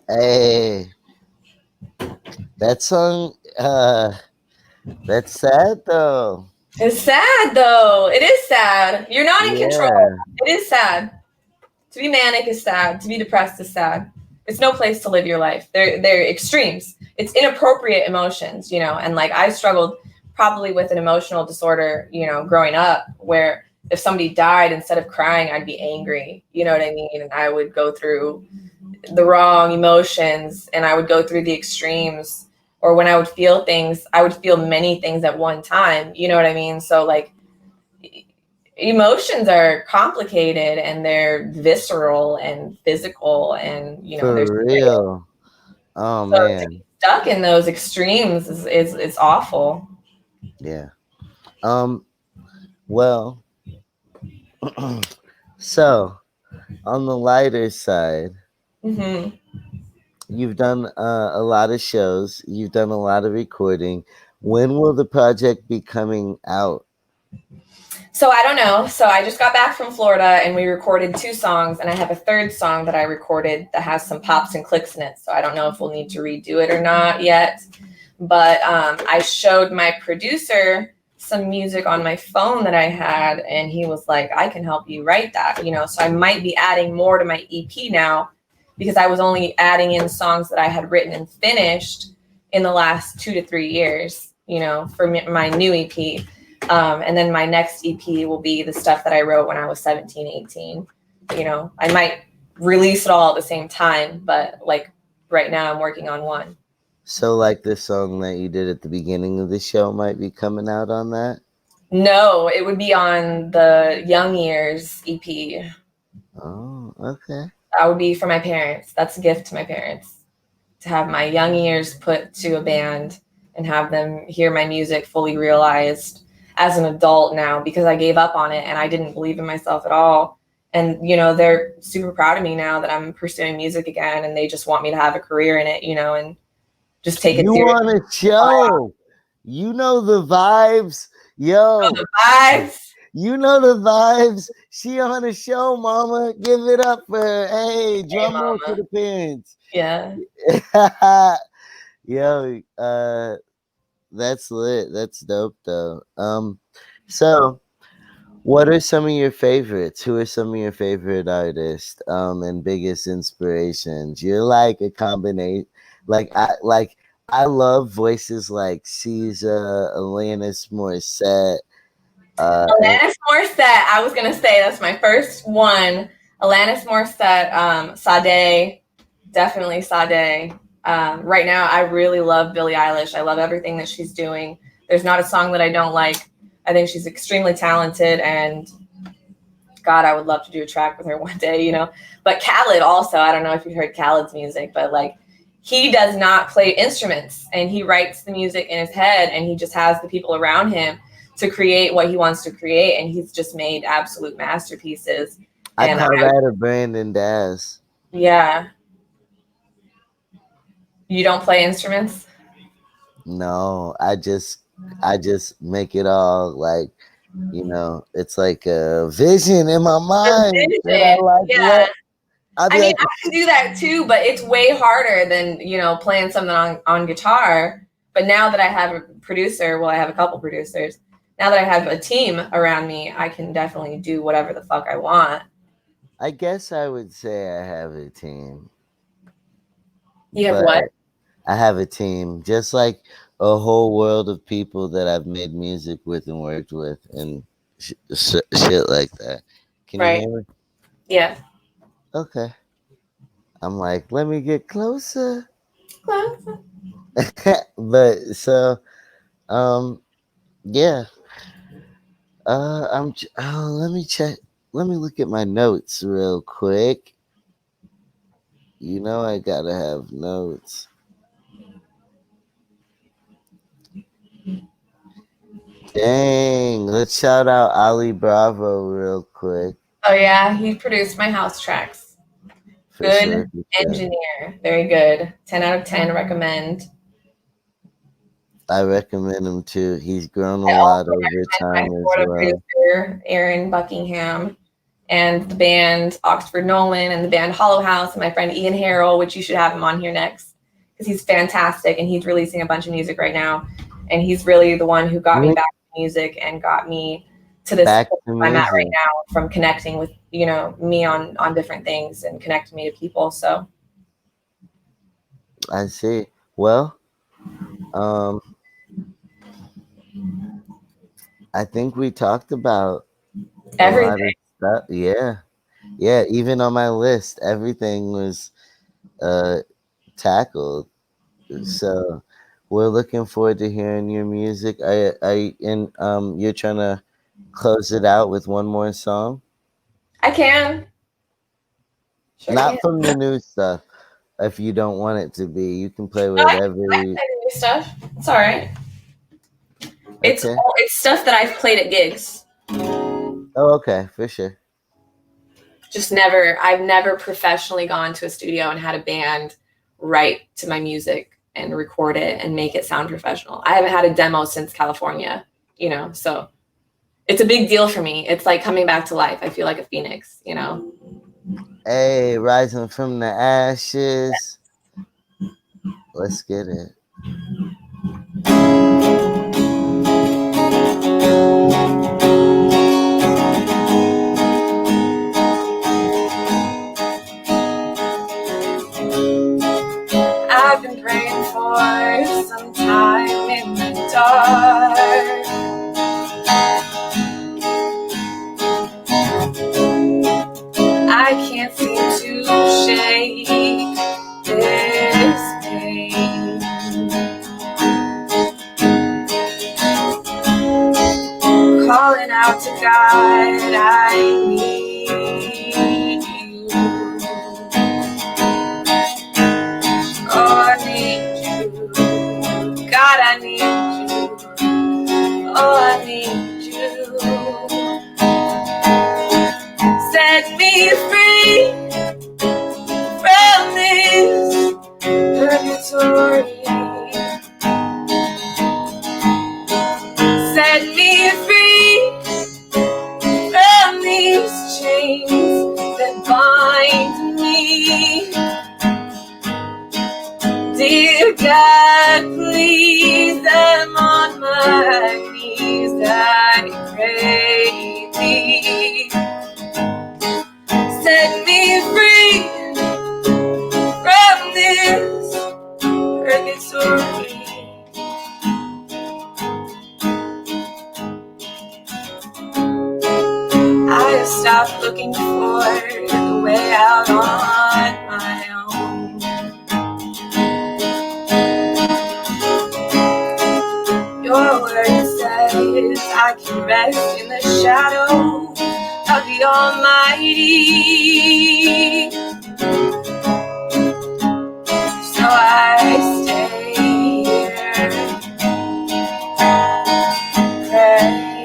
Hey, that song, that's sad though. It's sad though. It is sad. You're not in control. Yeah. It is sad. To be manic is sad. To be depressed is sad. It's no place to live your life. They're extremes. It's inappropriate emotions, you know, and like I struggled probably with an emotional disorder, you know, growing up where if somebody died, instead of crying, I'd be angry. You know what I mean? And I would go through the wrong emotions and I would go through the extremes. Or when I would feel things, I would feel many things at one time. You know what I mean? So like emotions are complicated and they're visceral and physical and, you know, For real. Oh, so man. to be stuck in those extremes is awful. Yeah. Well, so on the lighter side, Mm-hmm. you've done a lot of shows, you've done a lot of recording. When will the project be coming out? So I don't know. So I just got back from Florida and we recorded 2 songs and I have a 3rd song that I recorded that has some pops and clicks in it. So I don't know if we'll need to redo it or not yet. But I showed my producer some music on my phone that I had and he was like, I can help you write that, you know. So I might be adding more to my EP now because I was only adding in songs that I had written and finished in the last 2 to 3 years, you know, for my new EP. And then my next EP will be the stuff that I wrote when I was 17, 18. You know, I might release it all at the same time, but like right now I'm working on one. So like the song that you did at the beginning of the show might be coming out on that? No, it would be on the Young Years EP. Oh, okay. That would be for my parents. That's a gift to my parents to have my young years put to a band and have them hear my music fully realized as an adult now because I gave up on it and I didn't believe in myself at all. And, you know, they're super proud of me now that I'm pursuing music again and they just want me to have a career in it, you know, and just take it You seriously. want a show? You know the vibes, yo. The vibes. You know the vibes. She on a show, mama. Give it up for her. Hey, drum roll for the parents. Yeah. Yo, that's lit. That's dope though. So what are some of your favorites? Who are some of your favorite artists and biggest inspirations? You're like a combination. I love voices like Caesar, Alanis Morissette. Alanis Morissette. I was gonna say that's my first one. Alanis Morissette, Sade, definitely Sade. Right now, I really love Billie Eilish. I love everything that she's doing. There's not a song that I don't like. I think she's extremely talented, and God, I would love to do a track with her one day, you know. But Khaled also, I don't know if you've heard Khaled's music, but like he does not play instruments, and he writes the music in his head, and he just has the people around him to create what he wants to create, and he's just made absolute masterpieces. I And call that a Brandon Daz. yeah. You don't play instruments? No, I just make it all like, it's like a vision in my mind that I like. Yeah. I'll be I mean, like, I can do that too, but it's way harder than, playing something on guitar. But now that I have a producer, well, I have a couple producers. Now that I have a team around me, I can definitely do whatever the fuck I want. I guess I would say I have a team. You have But what? I have a team, just like a whole world of people that I've made music with and worked with and shit like that. Can you Right. hear me? Yeah. Okay. I'm like, let me get closer. Closer. But so, yeah. Let me check. Let me look at my notes real quick. I gotta have notes. Dang, let's shout out Ali Bravo real quick. Oh yeah, he produced my house tracks. For Good sure. engineer. Very good. 10 out of 10 recommend. I recommend him too. He's grown a I lot also over time recommend my as Florida well. producer, Aaron Buckingham, and the band Oxford Nolan and the band Hollow House, and my friend Ian Harrell, which you should have him on here next because he's fantastic and he's releasing a bunch of music right now. And he's really the one who got me back to music and got me to this Back point to I'm at right music. now, from connecting with, me on different things and connecting me to people. So I see. Well, I think we talked about a lot everything. of stuff. Yeah. Yeah, even on my list, everything was tackled. So we're looking forward to hearing your music. You're trying to close it out with one more song? I can. Sure Not can. from the new stuff. If you don't want it to be, you can play No, I whatever. play the new stuff. It's all right. Okay. It's stuff that I've played at gigs. Oh, okay, for sure. I've never professionally gone to a studio and had a band write to my music and record it and make it sound professional. I haven't had a demo since California, so it's a big deal for me. It's like coming back to life. I feel like a phoenix. Hey, rising from the ashes. Let's get it. I've been praying for some time in the dark. I can't seem to shake this pain. Calling out to God, I need you. Oh, I need you. God, I need you. Oh, I need you. Set me free from this purgatory. Set me free from these chains that bind me. Dear God, please, I'm on my knees, I pray thee. Set me free from this purgatory. I have stopped looking for the way out on my own. Your word says I can rest in the shadow of the Almighty. So I stay here, pray.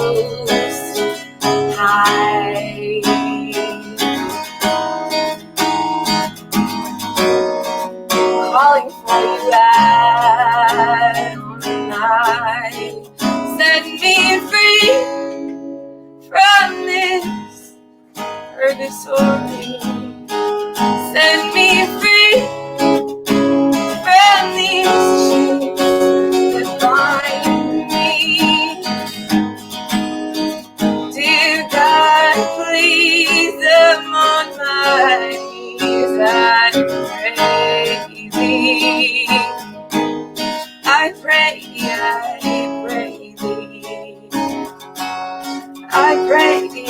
most high. Calling for you at night. Set me free from this purgatory. Set me free from these chains that bind me. Dear God, please, I'm on my knees. I pray thee. I pray thee. I pray thee.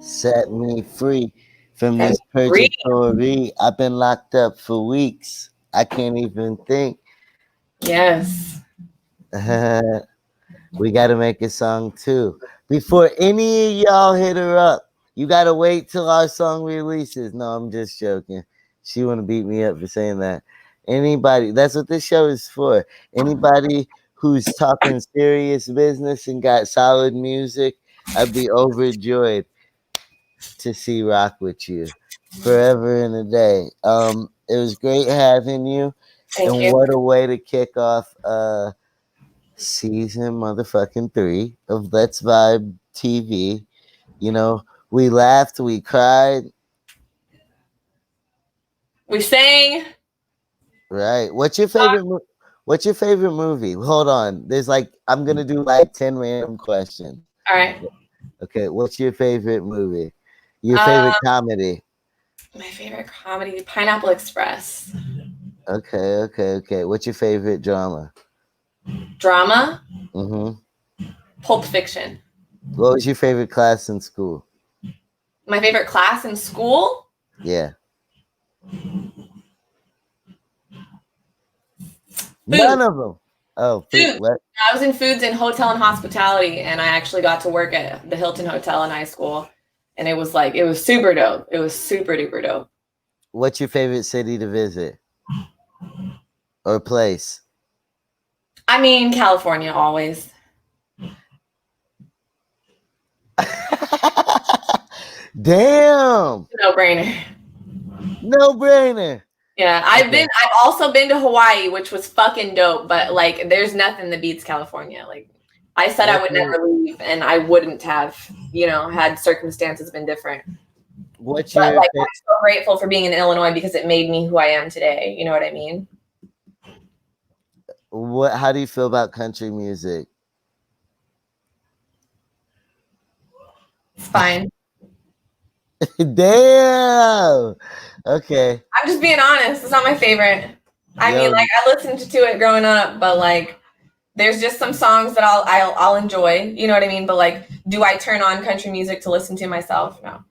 Set me free from Set this me free. purgatory. I've been locked up for weeks. I can't even think. Yes. We got to make a song too. Before any of y'all hit her up, you got to wait till our song releases. No, I'm just joking. She want to beat me up for saying that. Anybody, that's what this show is for. Anybody who's talking serious business and got solid music, I'd be overjoyed to see rock with you forever and a day. It was great having you. Thank And you. what a way to kick off season motherfucking 3 of Let's Vibe TV. You know, we laughed, we cried. We sang. Right. What's your favorite movie? Hold on. There's like I'm gonna do like 10 random questions. All right. Okay, what's your favorite movie? Your favorite comedy? My favorite comedy, Pineapple Express. Okay. What's your favorite drama? Drama, Mm-hmm. Pulp Fiction. What was your favorite class in school? My favorite class in school? Yeah. None of them. Oh, food. What? I was in foods and hotel and hospitality, and I actually got to work at the Hilton Hotel in high school, and it was super dope. It was super duper dope. What's your favorite city to visit or place? I mean, California always. Damn. No brainer. No brainer. Yeah, I've also been to Hawaii, which was fucking dope, but like there's nothing that beats California. Like I said I would never leave, and I wouldn't have, had circumstances been different. What's But your like I'm so grateful for being in Illinois because it made me who I am today. You know what I mean? how do you feel about country music? It's fine. Damn. Okay. I'm just being honest. It's not my favorite. I mean, like I listened to it growing up, but like there's just some songs that I'll enjoy. You know what I mean? But like, do I turn on country music to listen to myself? No.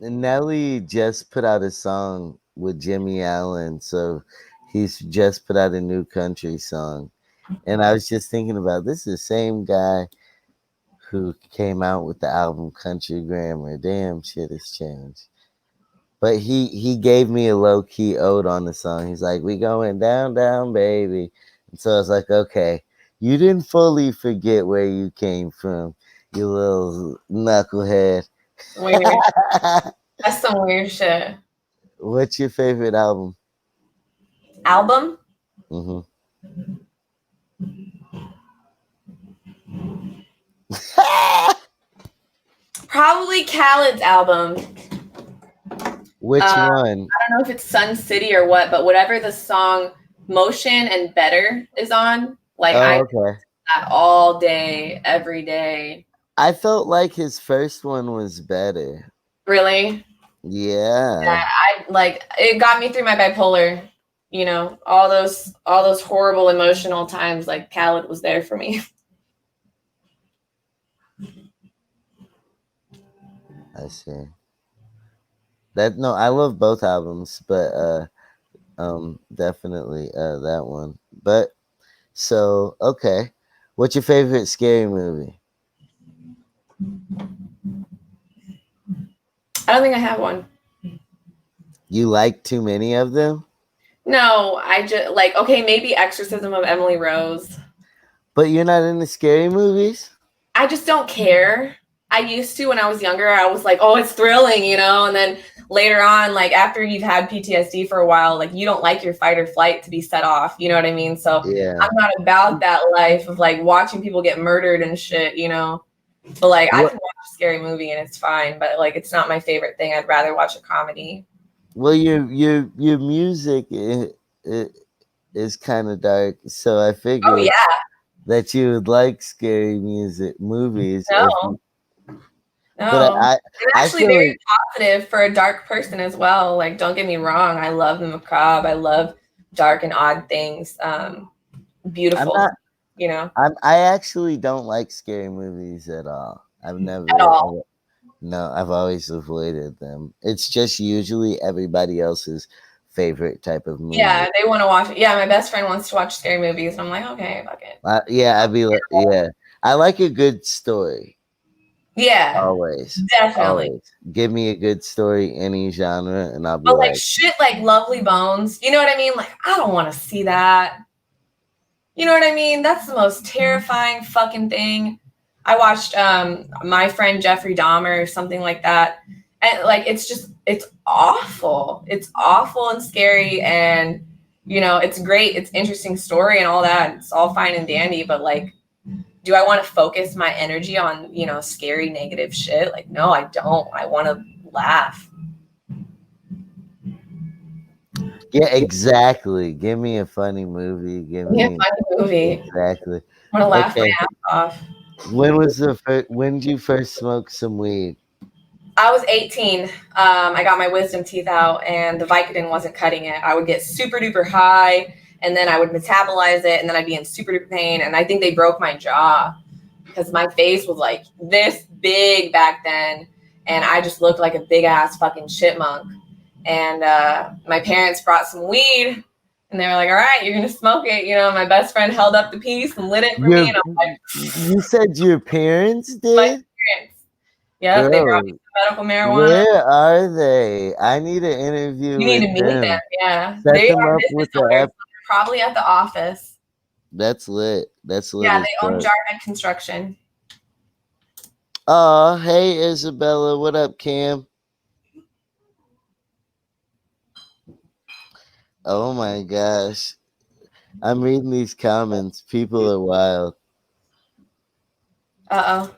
Nelly just put out a song with Jimmy Allen, so he's just put out a new country song. And I was just thinking about this is the same guy who came out with the album Country Grammar. Damn, shit has changed. But he gave me a low key ode on the song. He's like, "We going down, down, baby." And so I was like, "Okay, you didn't fully forget where you came from, you little knucklehead." Weird. That's some weird shit. What's your favorite album? Album? Mm-hmm. Probably Khaled's album. Which one? I don't know if it's Sun City or what, but whatever the song Motion and Better is on, like I do that all day, every day. I felt like his first one was better. Really? Yeah. It got me through my bipolar, all those horrible emotional times, like Khaled was there for me. I see. I love both albums, but definitely that one. But so okay. What's your favorite scary movie? I don't think I have one. You like too many of them? No, I just like okay, maybe Exorcism of Emily Rose. But you're not into scary movies? I just don't care. I used to when I was younger. I was like, oh, it's thrilling, you know. And then later on, like after you've had PTSD for a while, like you don't like your fight or flight to be set off. You know what I mean? So Yeah. I'm not about that life of like watching people get murdered and shit, you know. But like I What? can watch a scary movie and it's fine. But like it's not my favorite thing. I'd rather watch a comedy. Well, your music is kind of dark, so I Oh figured yeah, that you would like scary music movies. If no, you, but no. I'm I actually feel very like positive for a dark person as well. Like, don't get me wrong. I love the macabre. I love dark and odd things. I'm Beautiful, not. you know, I actually don't like scary movies at all. I've at never. all. No, I've always avoided them. It's just usually everybody else's favorite type of movie. Yeah, they want to watch it. Yeah, my best friend wants to watch scary movies, and I'm like, okay, fuck it. Yeah, I'd be like, yeah. I like a good story. Yeah, Always, definitely. always. Give me a good story, any genre, and I'll be But like like, shit, like Lovely Bones. You know what I mean? Like, I don't want to see that. You know what I mean? That's the most terrifying fucking thing. I watched My Friend Jeffrey Dahmer or something like that. And like it's just it's awful. It's awful and scary and you know, it's great, it's interesting story and all that. It's all fine and dandy, but like do I want to focus my energy on, you know, scary negative shit? Like no, I don't. I want to laugh. yeah, exactly. Give me a funny movie. Give Give me a me funny movie. exactly. I want to laugh my Okay. ass off. When was the first? When did you first smoke some weed? I was 18. I got my wisdom teeth out, and the Vicodin wasn't cutting it. I would get super duper high, and then I would metabolize it, and then I'd be in super duper pain. And I think they broke my jaw because my face was like this big back then, and I just looked like a big ass fucking chipmunk. And my parents brought some weed, and they were like, "All right, you're gonna smoke it." You know, my best friend held up the piece and lit it for me, Your and I'm like, you said your parents "My did? parents." Yep, they brought me Girl, some medical marijuana. where are they? I need an interview You need with to meet them. them. Yeah, Set they them are up business with the owners. app. They're probably at the office. That's lit. That's lit Yeah, as they own fuck. Jarhead Construction. Oh, hey Isabella, what up, Cam? Oh my gosh. I'm reading these comments. People are wild. Uh oh.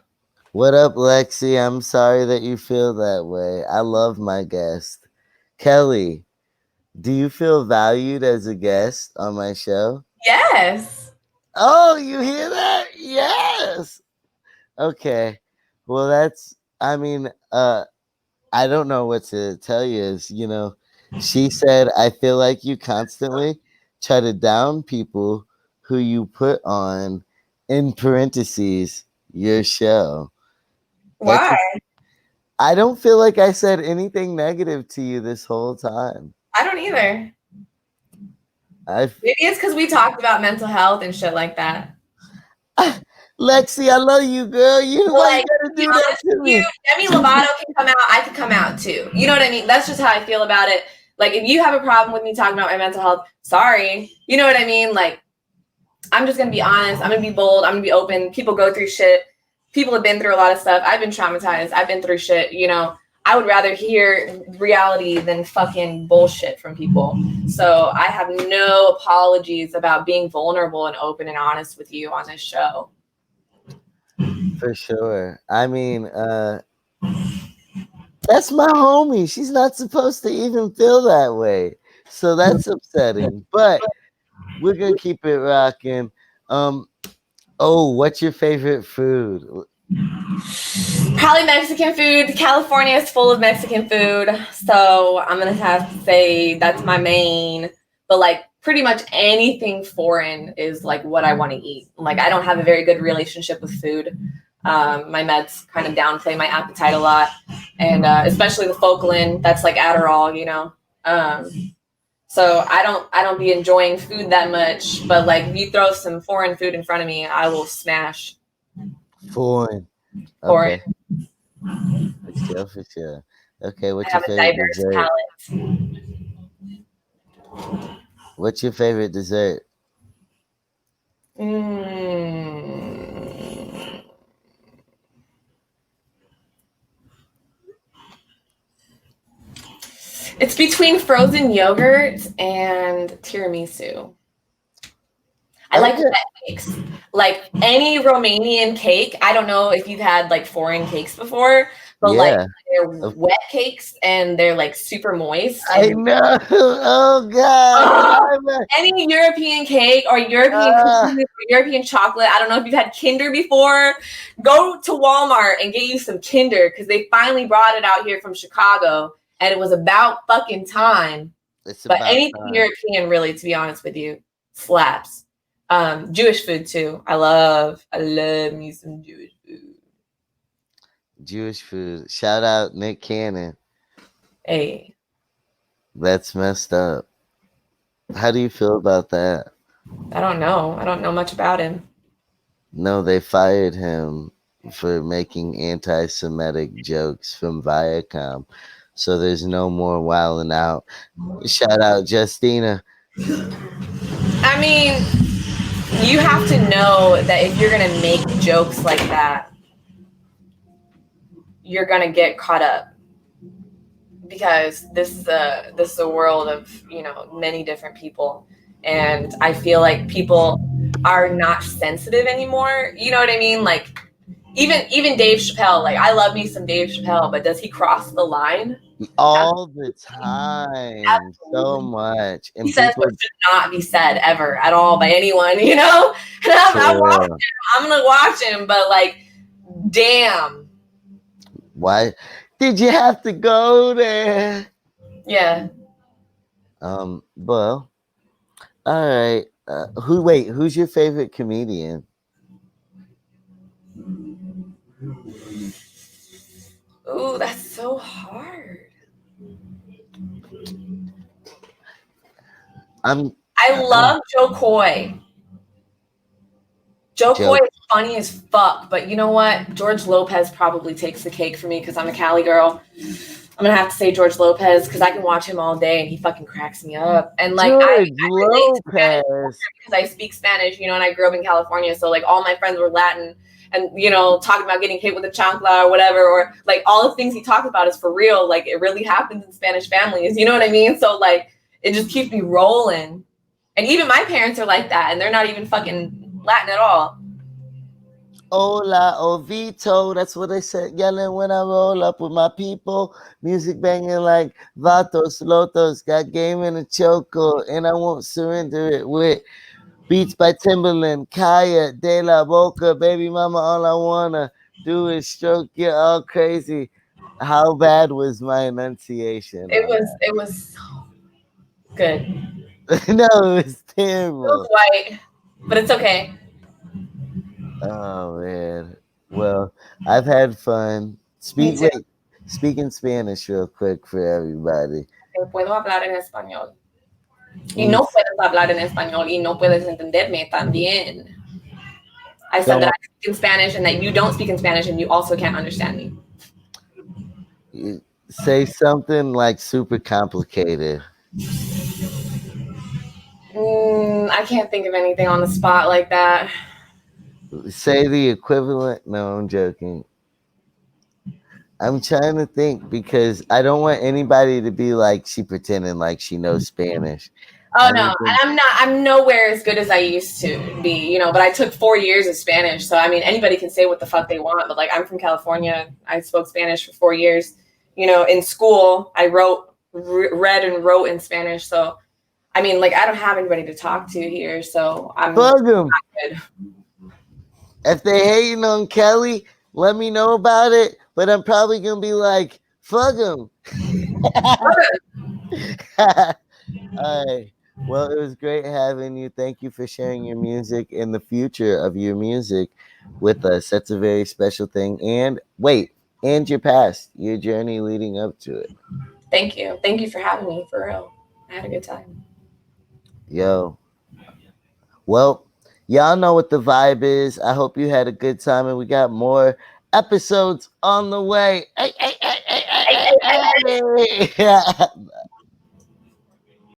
What up, Lexi? I'm sorry that you feel that way. I love my guest. Kelly, do you feel valued as a guest on my show? Yes. Oh, you hear that? Yes. Okay. Well, I mean, I don't know what to tell you is, she said, I feel like you constantly try to down people who you put on, in parentheses, your show. That's Why? I don't feel like I said anything negative to you this whole time. I don't either. I Maybe it's because we talked about mental health and shit like that. Lexi, I love you, girl. But Why you like, to gotta be do that honest to with you, me? Demi Lovato can come out. I could come out too. You know what I mean? That's just how I feel about it. Like, if you have a problem with me talking about my mental health, sorry. You know what I mean? Like, I'm just gonna be honest. I'm gonna be bold. I'm gonna be open. People go through shit. People have been through a lot of stuff. I've been traumatized. I've been through shit. You know, I would rather hear reality than fucking bullshit from people. So I have no apologies about being vulnerable and open and honest with you on this show. For sure. I mean, that's my homie. She's not supposed to even feel that way. So that's upsetting. But we're gonna keep it rocking. Um, oh, what's your favorite food? Probably Mexican food. California is full of Mexican food. So I'm going to have to say that's my main. But like pretty much anything foreign is like what I want to eat. Like I don't have a very good relationship with food. My meds kind of downplay my appetite a lot. And especially the Focalin, that's like Adderall, you know. So I don't be enjoying food that much. But like if you throw some foreign food in front of me, I will smash Foreign. foreign. Okay. For sure, for sure. Okay, I what's your have a favorite diverse dessert? palate. What's your favorite dessert? Mm. It's between frozen yogurt and tiramisu. I like Okay. wet cakes. Like any Romanian cake. I don't know if you've had like foreign cakes before, but like Yeah. they're Of- wet cakes and they're like super moist I and know. Oh God. oh, I'm a, any European cake or European uh, cookies or European chocolate. I don't know if you've had Kinder before. Go to Walmart and get you some Kinder because they finally brought it out here from Chicago and it was about fucking time. it's But about anything time. European, really, to be honest with you, slaps. Jewish food too. I love me some Jewish food. Jewish food. Shout out Nick Cannon. Hey, That's messed up. How do you feel about that? I don't know. I don't know much about him. No, they fired him for making anti-Semitic jokes from Viacom. So there's no more wilding out. Shout out Justina. I mean, you have to know that if you're gonna make jokes like that, you're gonna get caught up because this is a world of many different people, and I feel like people are not sensitive anymore. You know what I mean? Like even Dave Chappelle. Like I love me some Dave Chappelle, but does he cross the line? All the time. So Absolutely. much. He And says what people should not be said ever at all by anyone. You know, and I for watch real. him. I'm gonna watch him, but like, damn, Why did you have to go there? yeah. Well, all right. Who's your favorite comedian? Ooh, that's so hard. I'm I love Joe Coy. Joe Coy joke. is funny as fuck, but you know what? George Lopez probably takes the cake for me because I'm a Cali girl. I'm gonna have to say George Lopez because I can watch him all day and he fucking cracks me up. And like George I relate to Spanish Lopez. because I speak Spanish, and I grew up in California, so like all my friends were Latin and talking about getting hit with a chancla or whatever, or like all the things he talks about is for real. Like it really happens in Spanish families, you know what I mean? So like it just keeps me rolling. And even my parents are like that, and they're not even fucking Latin at all. Hola, Ovito. That's what I said yelling when I roll up with my people. Music banging like Vatos, Lotos. Got game in a choco, and I won't surrender it with beats by Timberland, Kaya, De La Boca, Baby Mama. All I wanna do is stroke you all crazy. How bad was my enunciation It on was it was good. that? No, it was It was terrible. white, but it's okay. Oh man. Well, I've had fun. Me too. Speaking Spanish real quick for everybody. Puedo hablar en español. Y Mm, no puedes hablar en español y no puedes entenderme también. I said Come that on, I speak in Spanish and that you don't speak in Spanish and you also can't understand me. say something like super complicated. I can't think of anything on the spot like that. Say the equivalent. No, I'm joking. I'm trying to think because I don't want anybody to be like she pretending like she knows Spanish. Oh I no, don't and think. I'm nowhere as good as I used to be, but I took 4 years of Spanish, so I mean anybody can say what the fuck they want, but like I'm from California, I spoke Spanish for 4 years. In school I read and wrote in Spanish, so I mean like I don't have anybody to talk to here, so I'm Fuck them. good. If they hating on Kelly, let me know about it. But I'm probably gonna be like, fuck them. All right. Well, it was great having you. Thank you for sharing your music and the future of your music with us. That's a very special thing. And wait, and your past, your journey leading up to it. Thank you for having me, for real. I had a good time. Yo, well, y'all know what the vibe is. I hope you had a good time, and we got more episodes on the way. Hey, hey, hey, hey, hey, hey, hey.